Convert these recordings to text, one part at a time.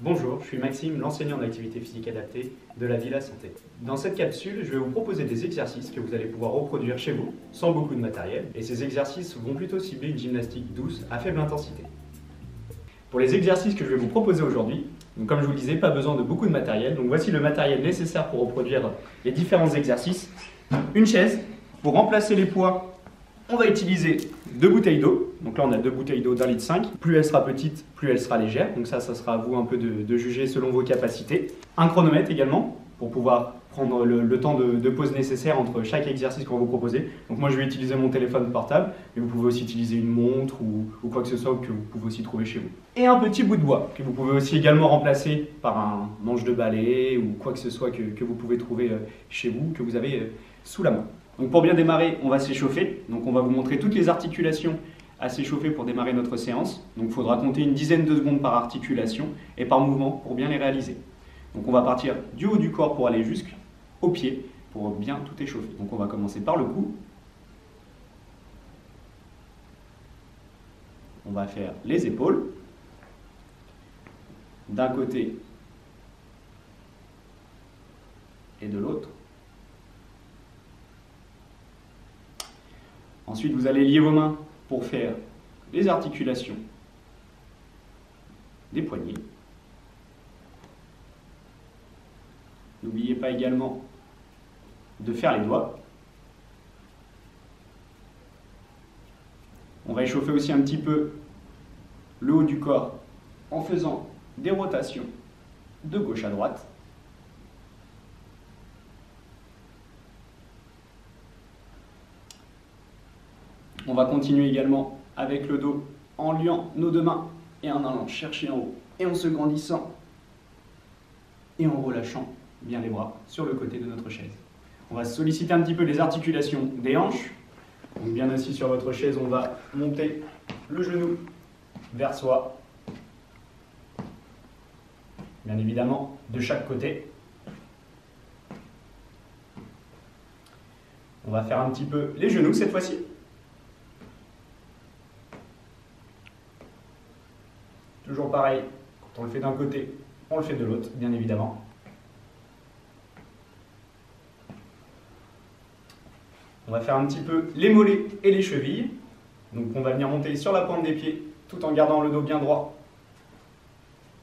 Bonjour, je suis Maxime, l'enseignant en activité physique adaptée de la Villa Santé. Dans cette capsule, je vais vous proposer des exercices que vous allez pouvoir reproduire chez vous, sans beaucoup de matériel, et ces exercices vont plutôt cibler une gymnastique douce à faible intensité. Pour les exercices que je vais vous proposer aujourd'hui, comme je vous le disais, pas besoin de beaucoup de matériel, donc voici le matériel nécessaire pour reproduire les différents exercices. Une chaise, pour remplacer les poids, on va utiliser 2 bouteilles d'eau. Donc là, on a 2 bouteilles d'eau d'1,5 litre. Plus elle sera petite, plus elle sera légère. Donc ça sera à vous un peu de juger selon vos capacités. Un chronomètre également, pour pouvoir prendre le temps de pause nécessaire entre chaque exercice qu'on va vous proposer. Donc moi, je vais utiliser mon téléphone portable, mais vous pouvez aussi utiliser une montre ou quoi que ce soit que vous pouvez aussi trouver chez vous. Et un petit bout de bois, que vous pouvez aussi également remplacer par un manche de balai ou quoi que ce soit que vous pouvez trouver chez vous, que vous avez sous la main. Donc pour bien démarrer, on va s'échauffer. Donc on va vous montrer toutes les articulations à s'échauffer pour démarrer notre séance. Donc il faudra compter une dizaine de secondes par articulation et par mouvement pour bien les réaliser. Donc on va partir du haut du corps pour aller jusqu'aux pieds pour bien tout échauffer. Donc on va commencer par le cou. On va faire les épaules. D'un côté et de l'autre. Ensuite, vous allez lier vos mains pour faire les articulations des poignets. N'oubliez pas également de faire les doigts. On va échauffer aussi un petit peu le haut du corps en faisant des rotations de gauche à droite. On va continuer également avec le dos en liant nos 2 mains et en allant chercher en haut et en se grandissant et en relâchant bien les bras sur le côté de notre chaise. On va solliciter un petit peu les articulations des hanches. Donc bien assis sur votre chaise, on va monter le genou vers soi. Bien évidemment, de chaque côté. On va faire un petit peu les genoux cette fois-ci. Toujours pareil, quand on le fait d'un côté, on le fait de l'autre, bien évidemment. On va faire un petit peu les mollets et les chevilles. Donc on va venir monter sur la pointe des pieds, tout en gardant le dos bien droit,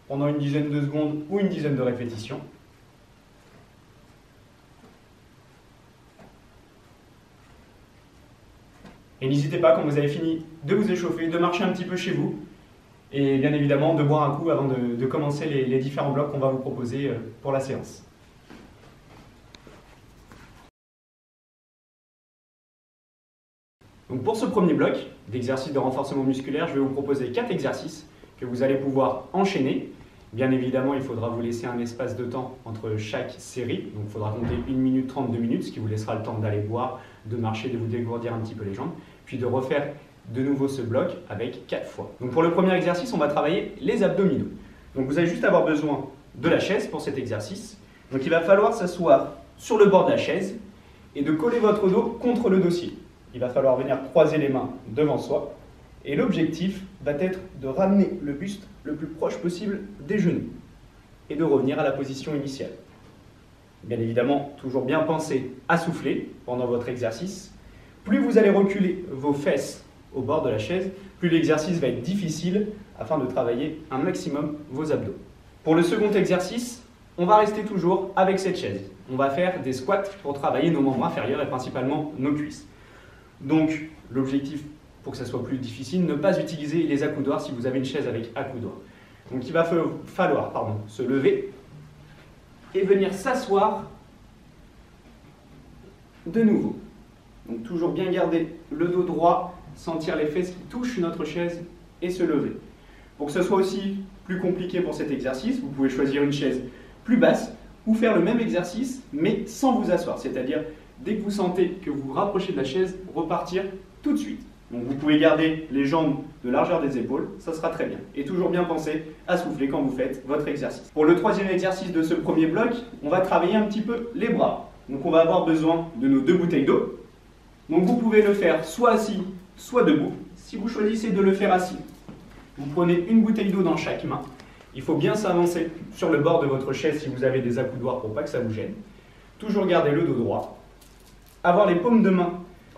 pendant une dizaine de secondes ou une dizaine de répétitions. Et n'hésitez pas, quand vous avez fini de vous échauffer, de marcher un petit peu chez vous, et bien évidemment de boire un coup avant de commencer les différents blocs qu'on va vous proposer pour la séance. Donc pour ce premier bloc d'exercices de renforcement musculaire, je vais vous proposer 4 exercices que vous allez pouvoir enchaîner. Bien évidemment, il faudra vous laisser un espace de temps entre chaque série. Donc il faudra compter 1 minute 30, 2 minutes, ce qui vous laissera le temps d'aller boire, de marcher, de vous dégourdir un petit peu les jambes, puis de refaire de nouveau ce bloc avec 4 fois. Donc pour le premier exercice, on va travailler les abdominaux. Donc vous allez juste avoir besoin de la chaise pour cet exercice. Donc il va falloir s'asseoir sur le bord de la chaise et de coller votre dos contre le dossier. Il va falloir venir croiser les mains devant soi. Et l'objectif va être de ramener le buste le plus proche possible des genoux et de revenir à la position initiale. Bien évidemment, toujours bien penser à souffler pendant votre exercice. Plus vous allez reculer vos fesses au bord de la chaise, plus l'exercice va être difficile afin de travailler un maximum vos abdos. Pour le second exercice, on va rester toujours avec cette chaise. On va faire des squats pour travailler nos membres inférieurs et principalement nos cuisses. Donc l'objectif, pour que ça soit plus difficile, ne pas utiliser les accoudoirs si vous avez une chaise avec accoudoir. Donc il va falloir se lever et venir s'asseoir de nouveau. Donc toujours bien garder le dos droit, sentir les fesses qui touchent notre chaise et se lever. Pour que ce soit aussi plus compliqué pour cet exercice, vous pouvez choisir une chaise plus basse ou faire le même exercice mais sans vous asseoir. C'est-à-dire, dès que vous sentez que vous vous rapprochez de la chaise, repartir tout de suite. Donc vous pouvez garder les jambes de largeur des épaules, ça sera très bien. Et toujours bien penser à souffler quand vous faites votre exercice. Pour le troisième exercice de ce premier bloc, on va travailler un petit peu les bras. Donc on va avoir besoin de nos 2 bouteilles d'eau. Donc vous pouvez le faire soit assis, soit debout. Si vous choisissez de le faire assis, vous prenez une bouteille d'eau dans chaque main Il faut bien s'avancer sur le bord de votre chaise si vous avez des accoudoirs pour pas que ça vous gêne. Toujours garder le dos droit. Avoir les paumes de main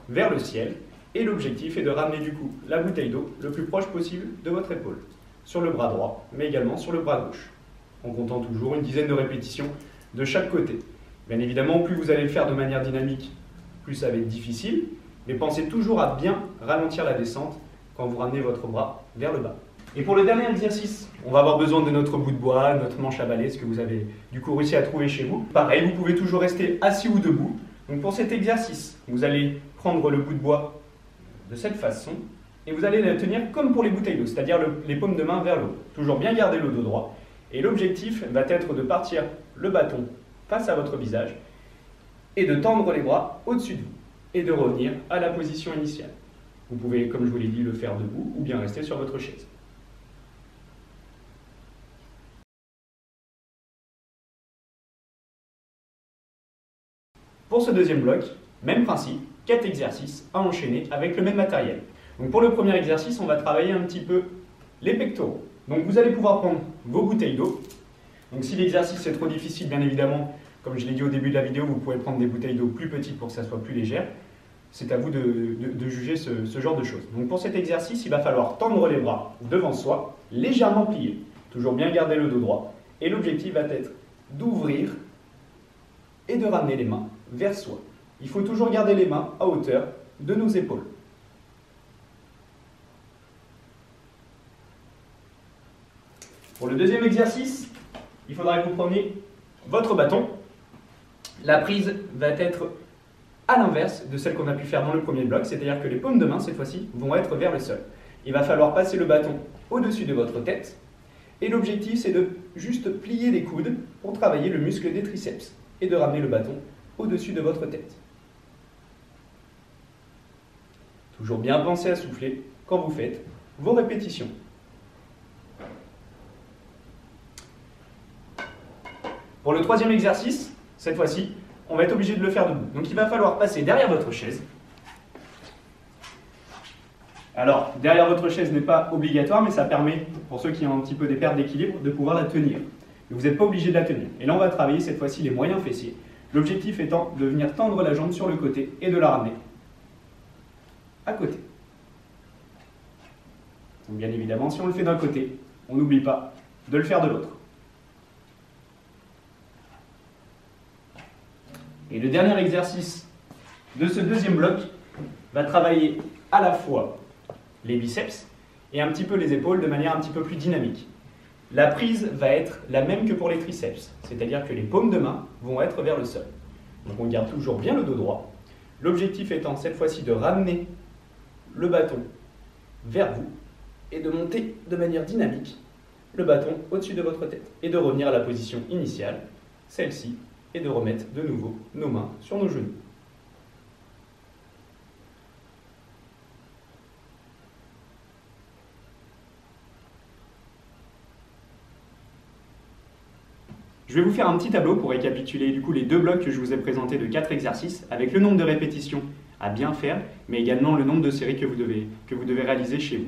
vers le ciel. Et l'objectif est de ramener du coup la bouteille d'eau le plus proche possible de votre épaule. Sur le bras droit, mais également sur le bras gauche. En comptant toujours une dizaine de répétitions de chaque côté. Bien évidemment, plus vous allez le faire de manière dynamique, plus ça va être difficile. Mais pensez toujours à bien ralentir la descente quand vous ramenez votre bras vers le bas. Et pour le dernier exercice, on va avoir besoin de notre bout de bois, notre manche à balai, ce que vous avez du coup réussi à trouver chez vous. Pareil, vous pouvez toujours rester assis ou debout. Donc pour cet exercice, vous allez prendre le bout de bois de cette façon et vous allez le tenir comme pour les bouteilles d'eau, c'est-à-dire les paumes de main vers le haut. Toujours bien garder le dos droit. Et l'objectif va être de partir le bâton face à votre visage et de tendre les bras au-dessus de vous et de revenir à la position initiale. Vous pouvez, comme je vous l'ai dit, le faire debout ou bien rester sur votre chaise. Pour ce deuxième bloc, même principe, 4 exercices à enchaîner avec le même matériel. Donc pour le premier exercice, on va travailler un petit peu les pectoraux. Donc vous allez pouvoir prendre vos bouteilles d'eau. Donc si l'exercice est trop difficile, bien évidemment, comme je l'ai dit au début de la vidéo, vous pouvez prendre des bouteilles d'eau plus petites pour que ça soit plus légère. C'est à vous de juger ce genre de choses. Donc pour cet exercice, il va falloir tendre les bras devant soi, légèrement pliés. Toujours bien garder le dos droit. Et l'objectif va être d'ouvrir et de ramener les mains vers soi. Il faut toujours garder les mains à hauteur de nos épaules. Pour le deuxième exercice, il faudra que vous preniez votre bâton. La prise va être à l'inverse de celle qu'on a pu faire dans le premier bloc, c'est-à-dire que les paumes de main, cette fois-ci, vont être vers le sol. Il va falloir passer le bâton au-dessus de votre tête. Et l'objectif, c'est de juste plier les coudes pour travailler le muscle des triceps et de ramener le bâton au-dessus de votre tête. Toujours bien penser à souffler quand vous faites vos répétitions. Pour le troisième exercice, cette fois-ci, on va être obligé de le faire debout. Donc il va falloir passer derrière votre chaise. Alors, derrière votre chaise n'est pas obligatoire, mais ça permet, pour ceux qui ont un petit peu des pertes d'équilibre, de pouvoir la tenir. Mais vous n'êtes pas obligé de la tenir. Et là, on va travailler cette fois-ci les moyens fessiers. L'objectif étant de venir tendre la jambe sur le côté et de la ramener à côté. Donc bien évidemment, si on le fait d'un côté, on n'oublie pas de le faire de l'autre. Et le dernier exercice de ce deuxième bloc va travailler à la fois les biceps et un petit peu les épaules de manière un petit peu plus dynamique. La prise va être la même que pour les triceps, c'est-à-dire que les paumes de main vont être vers le sol. Donc on garde toujours bien le dos droit. L'objectif étant cette fois-ci de ramener le bâton vers vous et de monter de manière dynamique le bâton au-dessus de votre tête et de revenir à la position initiale, celle-ci, et de remettre de nouveau nos mains sur nos genoux. Je vais vous faire un petit tableau pour récapituler du coup les deux blocs que je vous ai présentés de 4 exercices avec le nombre de répétitions à bien faire, mais également le nombre de séries que vous devez réaliser chez vous.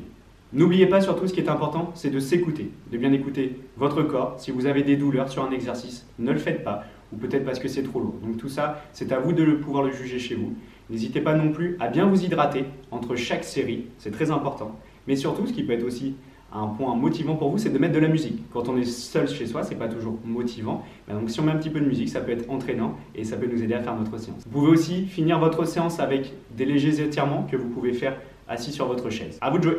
N'oubliez pas surtout, ce qui est important, c'est de s'écouter, de bien écouter votre corps. Si vous avez des douleurs sur un exercice, ne le faites pas, ou peut-être parce que c'est trop lourd. Donc tout ça, c'est à vous de pouvoir le juger chez vous. N'hésitez pas non plus à bien vous hydrater entre chaque série, c'est très important. Mais surtout, ce qui peut être aussi un point motivant pour vous, c'est de mettre de la musique. Quand on est seul chez soi, c'est pas toujours motivant. Donc si on met un petit peu de musique, ça peut être entraînant et ça peut nous aider à faire notre séance. Vous pouvez aussi finir votre séance avec des légers étirements que vous pouvez faire assis sur votre chaise. À vous de jouer!